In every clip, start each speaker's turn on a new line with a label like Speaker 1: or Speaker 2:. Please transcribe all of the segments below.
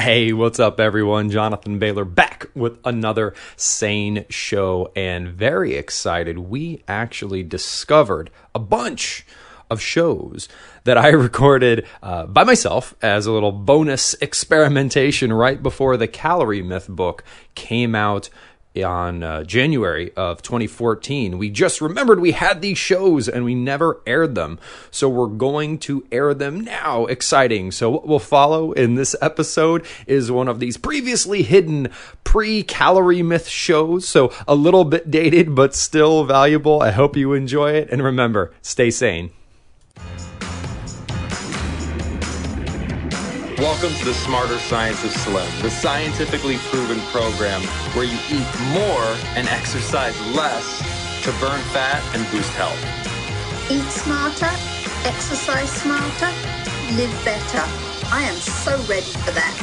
Speaker 1: Hey, what's up, everyone? Jonathan Bailor back with another SANE show, and very excited. We actually discovered a bunch of shows that I recorded by myself as a little bonus experimentation right before the Calorie Myth book came out on January of 2014. We just remembered we had these shows and we never aired them. So we're going to air them now. Exciting. So what will follow in this episode is one of these previously hidden pre-Calorie Myth shows. So a little bit dated, but still valuable. I hope you enjoy it. And remember, stay sane. Welcome to the Smarter Science of Slim, the scientifically proven program where you eat more and exercise less to burn fat and boost health.
Speaker 2: Eat smarter, exercise smarter, live better. I am so ready for that.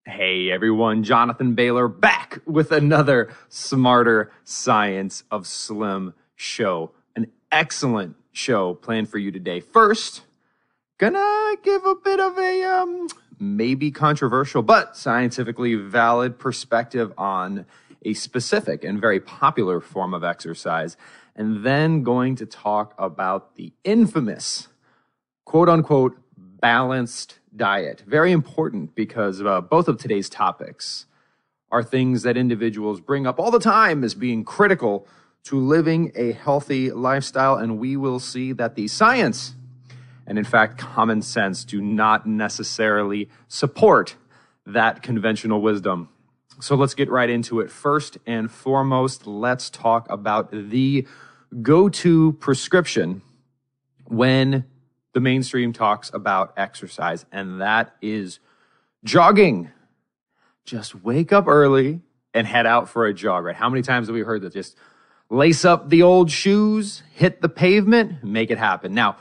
Speaker 1: Hey everyone, Jonathan Bailor back with another Smarter Science of Slim show. An excellent show planned for you today. First, gonna give a bit of a maybe controversial but scientifically valid perspective on a specific and very popular form of exercise, and then going to talk about the infamous quote-unquote balanced diet. Very important because both of today's topics are things that individuals bring up all the time as being critical to living a healthy lifestyle, and we will see that the science and, in fact, common sense do not necessarily support that conventional wisdom. So let's get right into it. First and foremost, let's talk about the go-to prescription when the mainstream talks about exercise, and that is jogging. Just wake up early and head out for a jog, right? How many times have we heard that? Just lace up the old shoes, hit the pavement, make it happen. Now,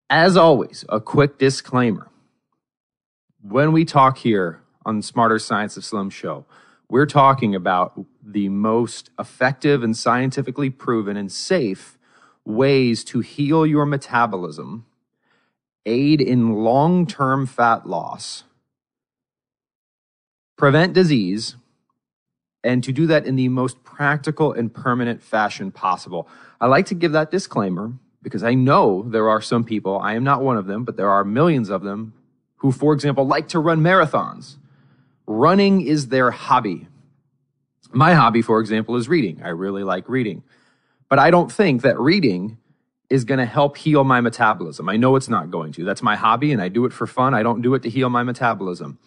Speaker 1: as always, a quick disclaimer. When we talk here on Smarter Science of Slim show, we're talking about the most effective and scientifically proven and safe ways to heal your metabolism, aid in long-term fat loss, prevent disease, and to do that in the most practical and permanent fashion possible. I like to give that disclaimer because I know there are some people, I am not one of them, but there are millions of them who, for example, like to run marathons. Running is their hobby. My hobby, for example, is reading. I really like reading. But I don't think that reading is going to help heal my metabolism. I know it's not going to. That's my hobby and I do it for fun. I don't do it to heal my metabolism.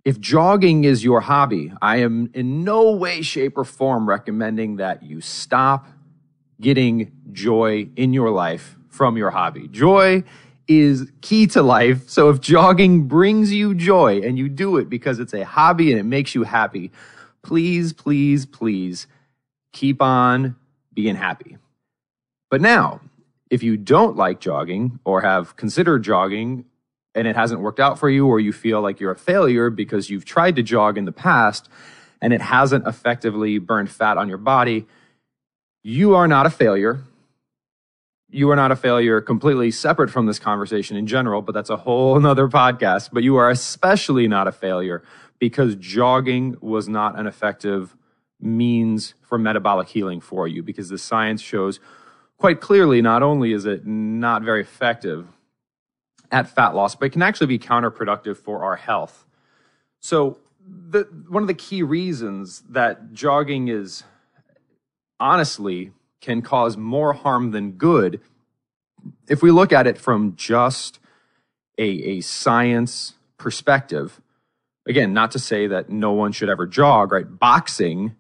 Speaker 1: If jogging is your hobby, I am in no way, shape, or form recommending that you stop getting joy in your life from your hobby. Joy is key to life. So if jogging brings you joy and you do it because it's a hobby and it makes you happy, please, please, please keep on being happy. But now, if you don't like jogging or have considered jogging and it hasn't worked out for you, or you feel like you're a failure because you've tried to jog in the past and it hasn't effectively burned fat on your body, you are not a failure. You are not a failure completely separate from this conversation in general, but that's a whole nother podcast. But you are especially not a failure because jogging was not an effective means for metabolic healing for you, because the science shows quite clearly not only is it not very effective at fat loss, but it can actually be counterproductive for our health. So one of the key reasons that jogging is honestly can cause more harm than good, if we look at it from just a science perspective, again, not to say that no one should ever jog, right? Boxing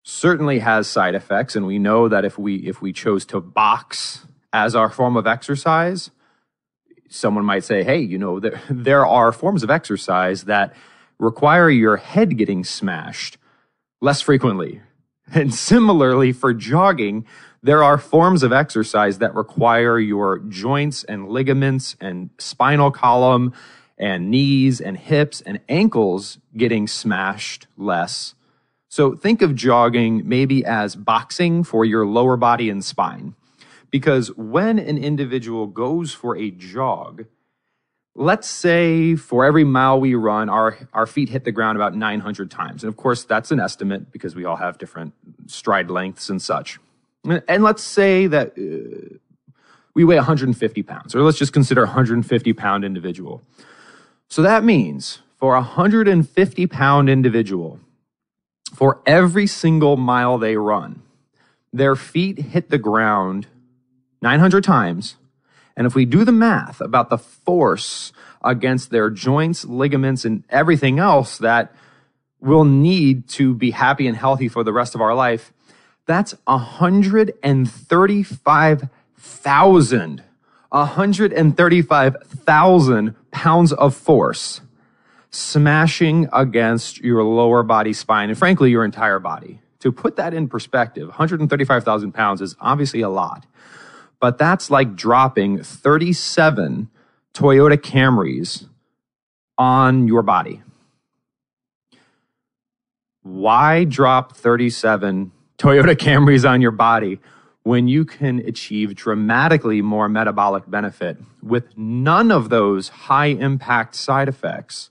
Speaker 1: certainly has side effects, and we know that if we chose to box as our form of exercise, someone might say, hey, you know, there are forms of exercise that require your head getting smashed less frequently. And similarly, for jogging, there are forms of exercise that require your joints and ligaments and spinal column and knees and hips and ankles getting smashed less. So think of jogging maybe as boxing for your lower body and spine. Because when an individual goes for a jog, let's say for every mile we run, our feet hit the ground about 900 times. And of course, that's an estimate because we all have different stride lengths and such. And let's say that we weigh 150 pounds, or let's just consider a 150-pound individual. So that means for a 150-pound individual, for every single mile they run, their feet hit the ground 900 times. And if we do the math about the force against their joints, ligaments, and everything else that we'll need to be happy and healthy for the rest of our life, that's 135,000 pounds of force smashing against your lower body spine and frankly, your entire body. To put that in perspective, 135,000 pounds is obviously a lot, but that's like dropping 37 Toyota Camrys on your body. Why drop 37 Toyota Camrys on your body when you can achieve dramatically more metabolic benefit with none of those high impact side effects?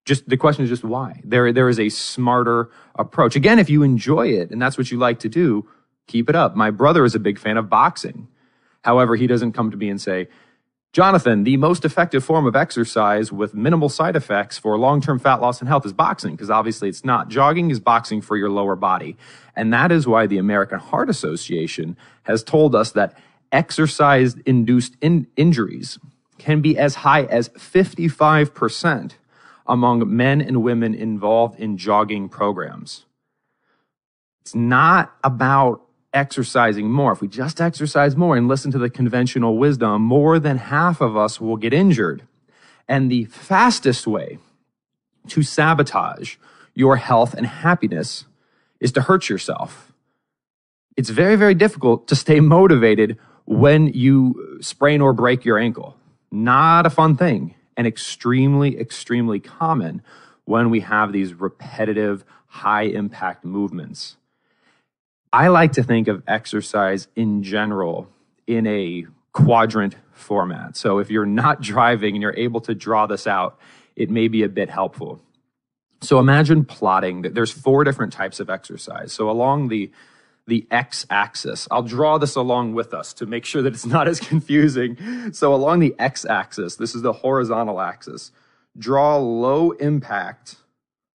Speaker 1: Just the question is just why. There is a smarter approach. Again, if you enjoy it and that's what you like to do, keep it up. My brother is a big fan of boxing. However, he doesn't come to me and say, Jonathan, the most effective form of exercise with minimal side effects for long-term fat loss and health is boxing, because obviously it's not. Jogging is boxing for your lower body. And that is why the American Heart Association has told us that exercise-induced injuries can be as high as 55% among men and women involved in jogging programs. It's not about exercising more. If we just exercise more and listen to the conventional wisdom, more than half of us will get injured. And the fastest way to sabotage your health and happiness is to hurt yourself. It's very, very difficult to stay motivated when you sprain or break your ankle. Not a fun thing, and extremely, extremely common when we have these repetitive, high-impact movements. I like to think of exercise in general in a quadrant format. So if you're not driving and you're able to draw this out, it may be a bit helpful. So imagine plotting that there's 4 different types of exercise. So along the x-axis, I'll draw this along with us to make sure that it's not as confusing. So along the x-axis, this is the horizontal axis, draw low impact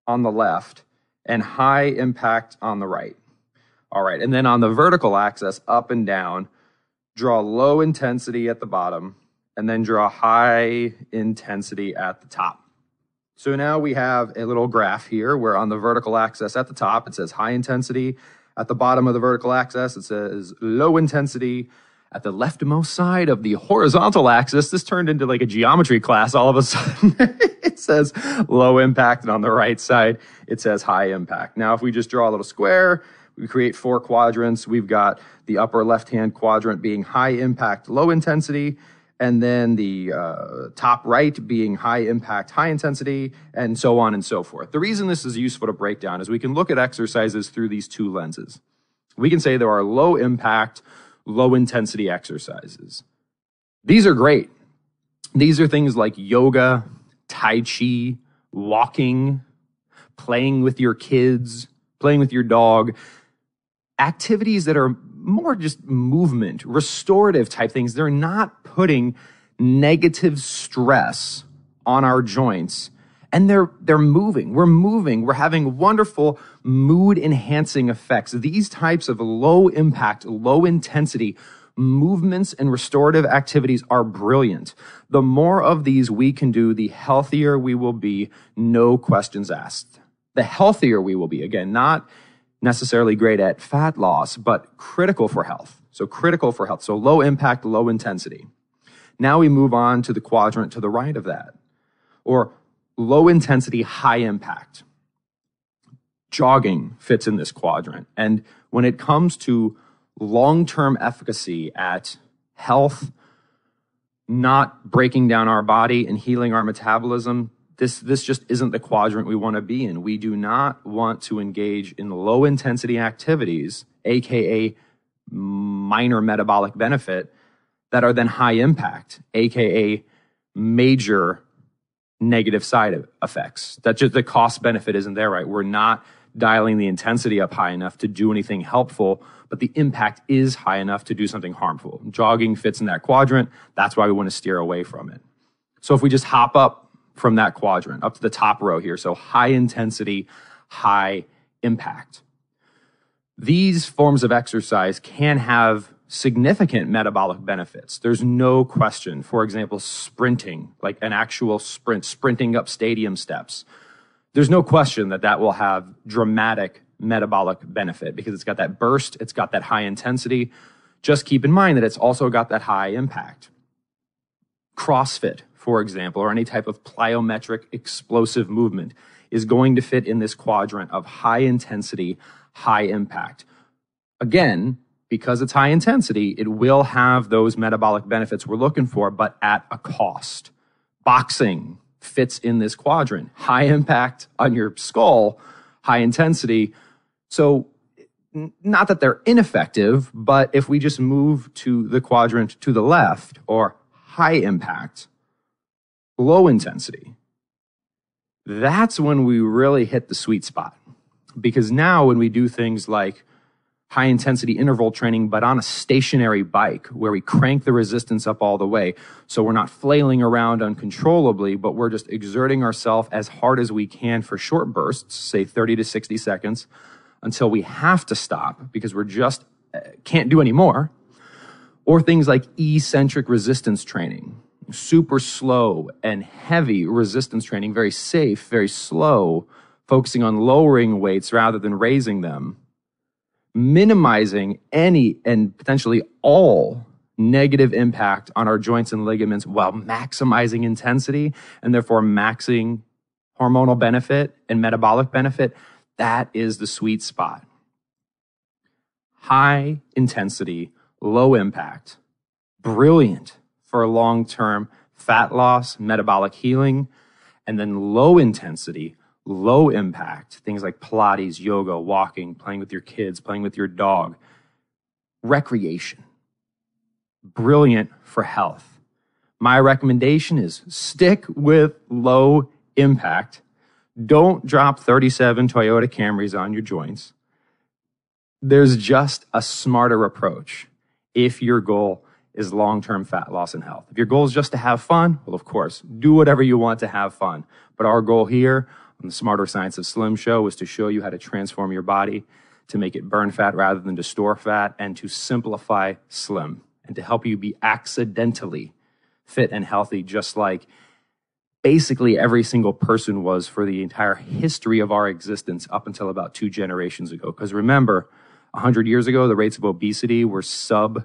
Speaker 1: on the left and high impact on the right. All right, and then on the vertical axis, up and down, draw low intensity at the bottom, and then draw high intensity at the top. So now we have a little graph here where on the vertical axis at the top, it says high intensity. At the bottom of the vertical axis, it says low intensity. At the leftmost side of the horizontal axis, this turned into like a geometry class all of a sudden. It says low impact, and on the right side, it says high impact. Now, if we just draw a little square, we create 4 quadrants. We've got the upper left-hand quadrant being high impact, low intensity, and then the top right being high impact, high intensity, and so on and so forth. The reason this is useful to break down is we can look at exercises through these 2 lenses. We can say there are low impact, low intensity exercises. These are great. These are things like yoga, tai chi, walking, playing with your kids, playing with your dog, activities that are more just movement, restorative type things. They're not putting negative stress on our joints, and they're moving. We're moving. We're having wonderful mood enhancing effects. These types of low impact, low intensity movements and restorative activities are brilliant. The more of these we can do, the healthier we will be, no questions asked. The healthier we will be, again, not necessarily great at fat loss, but critical for health. So critical for health. So low impact, low intensity. Now we move on to the quadrant to the right of that, or low intensity, high impact. Jogging fits in this quadrant. And when it comes to long-term efficacy at health, not breaking down our body and healing our metabolism, this just isn't the quadrant we want to be in. We do not want to engage in low-intensity activities, aka minor metabolic benefit, that are then high impact, aka major negative side effects. That just the cost benefit isn't there, right? We're not dialing the intensity up high enough to do anything helpful, but the impact is high enough to do something harmful. Jogging fits in that quadrant. That's why we want to steer away from it. So if we just hop up from that quadrant, up to the top row here, so high intensity, high impact. These forms of exercise can have significant metabolic benefits. There's no question. For example, sprinting, like an actual sprint, sprinting up stadium steps. There's no question that that will have dramatic metabolic benefit because it's got that burst, it's got that high intensity. Just keep in mind that it's also got that high impact. CrossFit, for example, or any type of plyometric explosive movement is going to fit in this quadrant of high intensity, high impact. Again, because it's high intensity, it will have those metabolic benefits we're looking for, but at a cost. Boxing fits in this quadrant. High impact on your skull, high intensity. So not that they're ineffective, but if we just move to the quadrant to the left, or high impact, low intensity, that's when we really hit the sweet spot. Because now when we do things like high intensity interval training, but on a stationary bike where we crank the resistance up all the way, so we're not flailing around uncontrollably, but we're just exerting ourselves as hard as we can for short bursts, say 30 to 60 seconds, until we have to stop because we're just can't do any more. Or things like eccentric resistance training, super slow and heavy resistance training, very safe, very slow, focusing on lowering weights rather than raising them, minimizing any and potentially all negative impact on our joints and ligaments while maximizing intensity and therefore maxing hormonal benefit and metabolic benefit. That is the sweet spot. High intensity, low impact, brilliant for long-term fat loss, metabolic healing, and then low intensity, low impact, things like Pilates, yoga, walking, playing with your kids, playing with your dog, recreation. Brilliant for health. My recommendation is stick with low impact. Don't drop 37 Toyota Camrys on your joints. There's just a smarter approach if your goal is long-term fat loss and health. If your goal is just to have fun, well, of course, do whatever you want to have fun. But our goal here on the Smarter Science of Slim show is to show you how to transform your body, to make it burn fat rather than to store fat, and to simplify slim, and to help you be accidentally fit and healthy, just like basically every single person was for the entire history of our existence up until about 2 generations ago. Because remember, 100 years ago, the rates of obesity were sub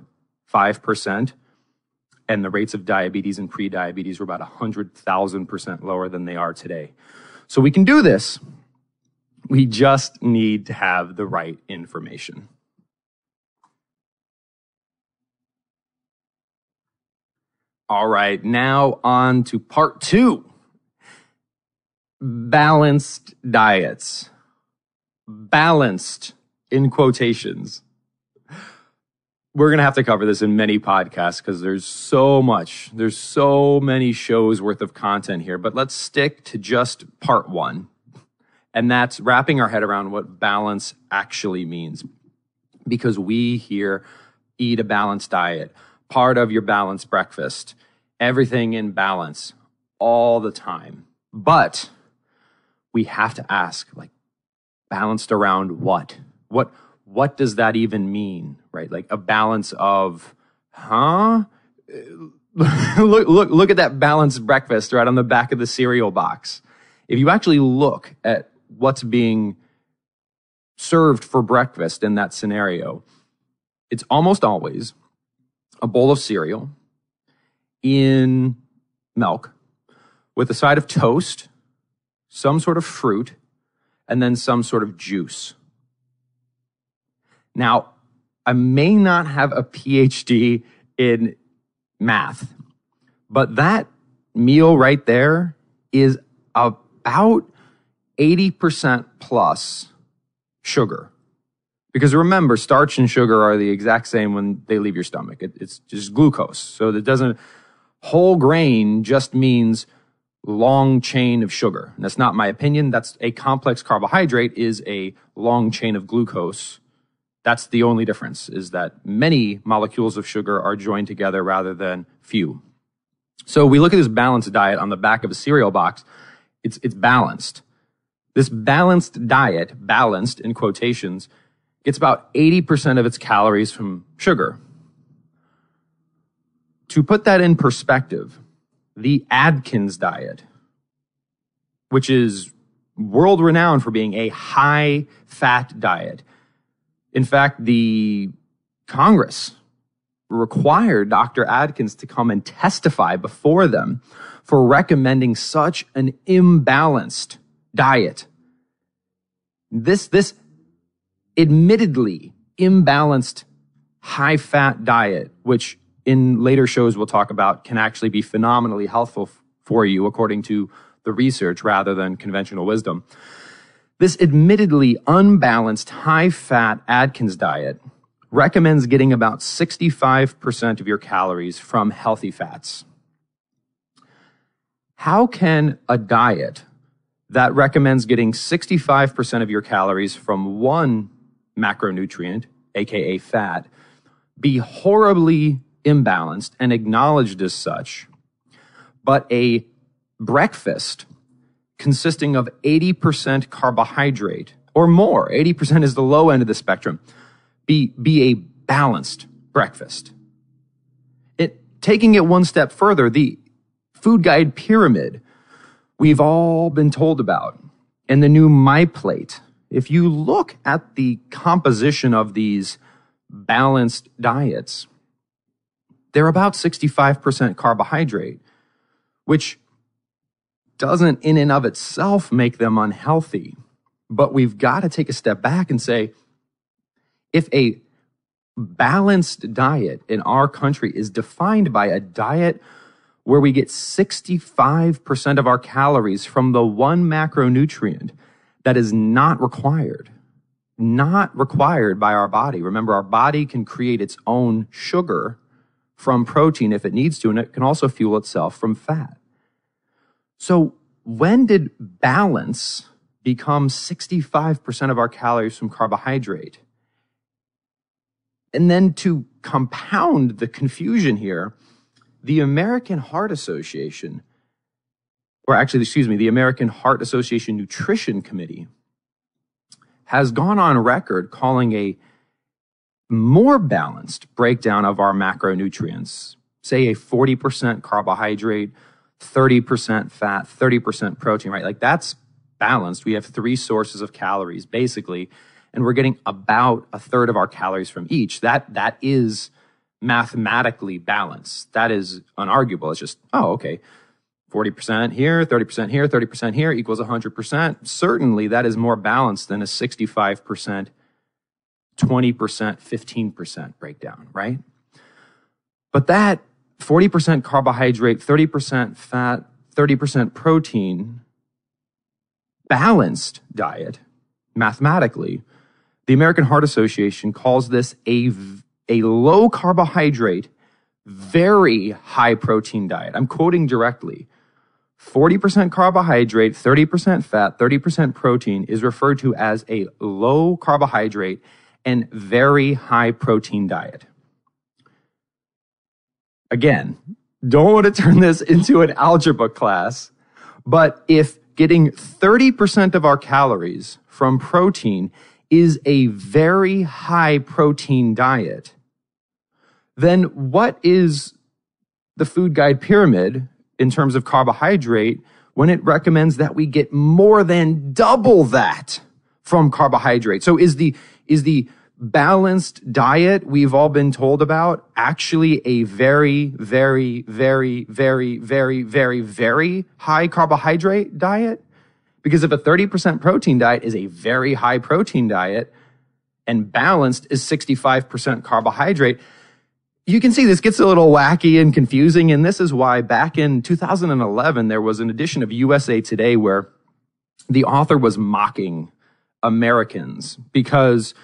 Speaker 1: 5%, and the rates of diabetes and pre-diabetes were about 100,000% lower than they are today. So we can do this. We just need to have the right information. All right, now on to part 2. Balanced diets. Balanced in quotations. We're going to have to cover this in many podcasts because there's so many shows worth of content here, but let's stick to just part 1. And that's wrapping our head around what balance actually means. Because we here eat a balanced diet, part of your balanced breakfast, everything in balance all the time. But we have to ask, like, balanced around what? What does that even mean, right? Like a balance of, look at that balanced breakfast right on the back of the cereal box. If you actually look at what's being served for breakfast in that scenario, it's almost always a bowl of cereal in milk with a side of toast, some sort of fruit, and then some sort of juice. Now, I may not have a PhD in math, but that meal right there is about 80% plus sugar. Because remember, starch and sugar are the exact same when they leave your stomach. It's just glucose. So it doesn't whole grain just means long chain of sugar. And that's not my opinion. That's a complex carbohydrate is a long chain of glucose. That's the only difference, is that many molecules of sugar are joined together rather than few. So we look at this balanced diet on the back of a cereal box. It's balanced. This balanced diet, balanced in quotations, gets about 80% of its calories from sugar. To put that in perspective, the Atkins diet, which is world renowned for being a high-fat diet. In fact, the Congress required Dr. Atkins to come and testify before them for recommending such an imbalanced diet. This admittedly imbalanced high-fat diet, which in later shows we'll talk about, can actually be phenomenally helpful for you according to the research rather than conventional wisdom. This admittedly unbalanced high-fat Atkins diet recommends getting about 65% of your calories from healthy fats. How can a diet that recommends getting 65% of your calories from one macronutrient, aka fat, be horribly imbalanced and acknowledged as such, but a breakfast consisting of 80% carbohydrate or more, 80% is the low end of the spectrum, be a balanced breakfast? Taking it one step further, the food guide pyramid we've all been told about, and the new My Plate. If you look at the composition of these balanced diets, they're about 65% carbohydrate, which doesn't in and of itself make them unhealthy. But we've got to take a step back and say, if a balanced diet in our country is defined by a diet where we get 65% of our calories from the one macronutrient that is not required by our body. Remember, our body can create its own sugar from protein if it needs to, and it can also fuel itself from fat. So when did balance become 65% of our calories from carbohydrate? And then to compound the confusion here, the American Heart Association, the American Heart Association Nutrition Committee has gone on record calling a more balanced breakdown of our macronutrients, say a 40% carbohydrate, 30% fat, 30% protein, right? Like that's balanced. We have 3 sources of calories basically, and we're getting about a third of our calories from each. That is mathematically balanced. That is unarguable. It's just, 40% here, 30% here, 30% here equals 100%. Certainly that is more balanced than a 65%, 20%, 15% breakdown, right? But that 40% carbohydrate, 30% fat, 30% protein balanced diet, mathematically, the American Heart Association calls this a low carbohydrate, very high protein diet. I'm quoting directly. 40% carbohydrate, 30% fat, 30% protein is referred to as a low carbohydrate and very high protein diet. Again, don't want to turn this into an algebra class, but if getting 30% of our calories from protein is a very high protein diet, then what is the food guide pyramid in terms of carbohydrate when it recommends that we get more than double that from carbohydrate? So is the balanced diet we've all been told about actually a very, very, very, very, very, very, very high carbohydrate diet? Because if a 30% protein diet is a very high protein diet and balanced is 65% carbohydrate, you can see this gets a little wacky and confusing. And this is why back in 2011, there was an edition of USA Today where the author was mocking Americans because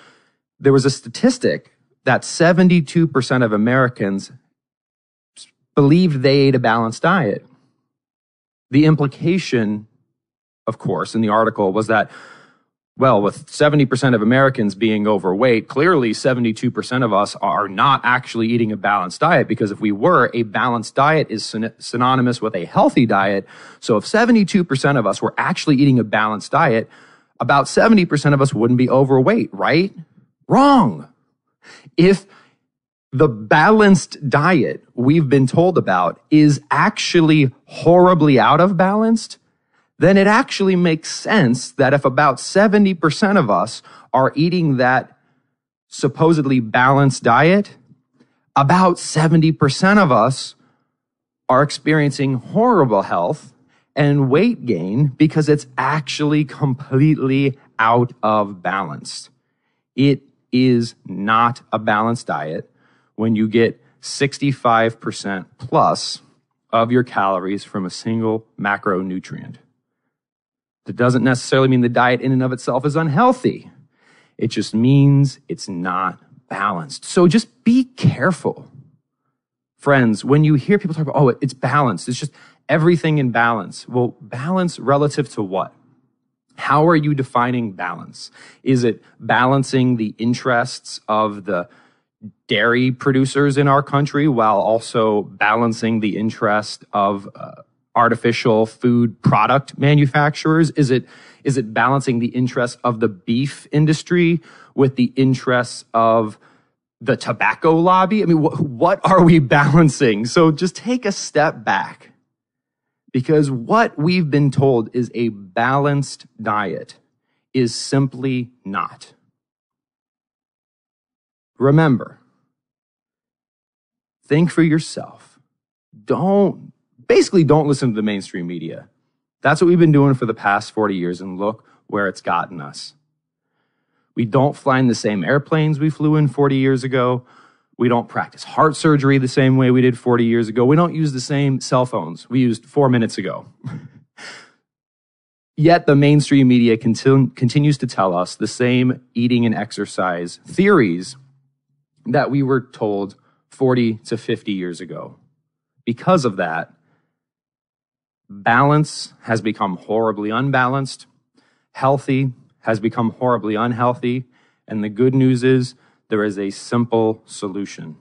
Speaker 1: there was a statistic that 72% of Americans believed they ate a balanced diet. The implication, of course, in the article was that, well, with 70% of Americans being overweight, clearly 72% of us are not actually eating a balanced diet, because if we were, a balanced diet is synonymous with a healthy diet. So if 72% of us were actually eating a balanced diet, about 70% of us wouldn't be overweight, right? Wrong. If the balanced diet we've been told about is actually horribly out of balance, then it actually makes sense that if about 70% of us are eating that supposedly balanced diet, about 70% of us are experiencing horrible health and weight gain because it's actually completely out of balance. It is not a balanced diet when you get 65% plus of your calories from a single macronutrient. That doesn't necessarily mean the diet in and of itself is unhealthy. It just means it's not balanced. So just be careful. Friends, when you hear people talk about, oh, it's balanced, it's just everything in balance. Well, balance relative to what? How are you defining balance? Is it balancing the interests of the dairy producers in our country while also balancing the interest of artificial food product manufacturers? Is it balancing the interests of the beef industry with the interests of the tobacco lobby? I mean, what are we balancing? So just take a step back, because what we've been told is a balanced diet is simply not. Remember, think for yourself. Don't listen to the mainstream media. That's what we've been doing for the past 40 years, and look where it's gotten us. We don't fly in the same airplanes we flew in 40 years ago. We don't practice heart surgery the same way we did 40 years ago. We don't use the same cell phones we used 4 minutes ago. Yet the mainstream media continues to tell us the same eating and exercise theories that we were told 40 to 50 years ago. Because of that, balance has become horribly unbalanced, healthy has become horribly unhealthy, and the good news is there is a simple solution.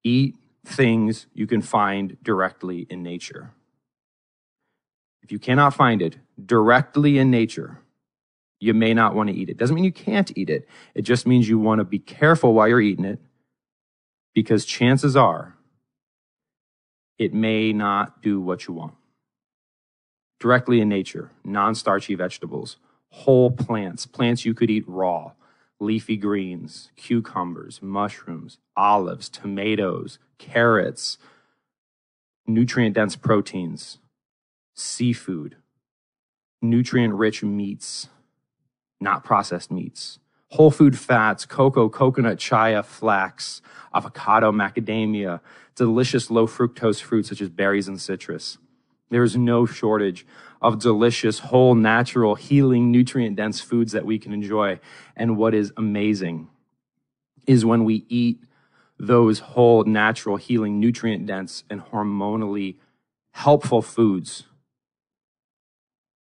Speaker 1: Eat things you can find directly in nature. If you cannot find it directly in nature, you may not want to eat it. Doesn't mean you can't eat it. It just means you want to be careful while you're eating it, because chances are it may not do what you want. Directly in nature, non-starchy vegetables, whole plants, plants you could eat raw, leafy greens, cucumbers, mushrooms, olives, tomatoes, carrots, nutrient-dense proteins, seafood, nutrient-rich meats, not processed meats, whole food fats, cocoa, coconut, chia, flax, avocado, macadamia, delicious low fructose fruits such as berries and citrus. There is no shortage of delicious, whole, natural, healing, nutrient-dense foods that we can enjoy. And what is amazing is when we eat those whole, natural, healing, nutrient-dense, and hormonally helpful foods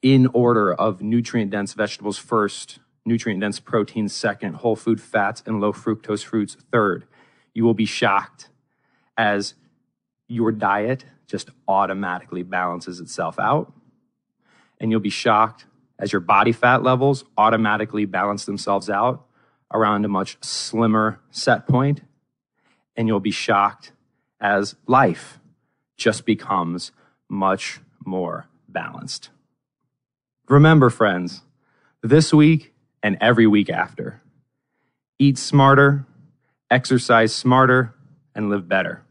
Speaker 1: in order of nutrient-dense vegetables first, nutrient-dense proteins second, whole food fats and low fructose fruits third, you will be shocked as your diet just automatically balances itself out. And you'll be shocked as your body fat levels automatically balance themselves out around a much slimmer set point. And you'll be shocked as life just becomes much more balanced. Remember, friends, this week and every week after, eat smarter, exercise smarter, and live better.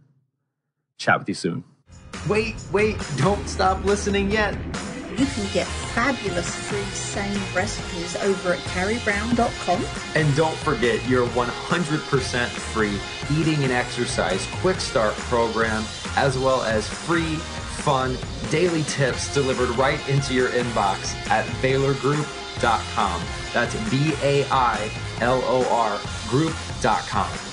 Speaker 1: Chat with you soon. Wait, don't stop listening yet.
Speaker 2: You can get fabulous free SANE recipes over at carriebrown.com.
Speaker 1: And don't forget your 100% free eating and exercise quick start program, as well as free, fun, daily tips delivered right into your inbox at bailorgroup.com. That's Bailor group.com.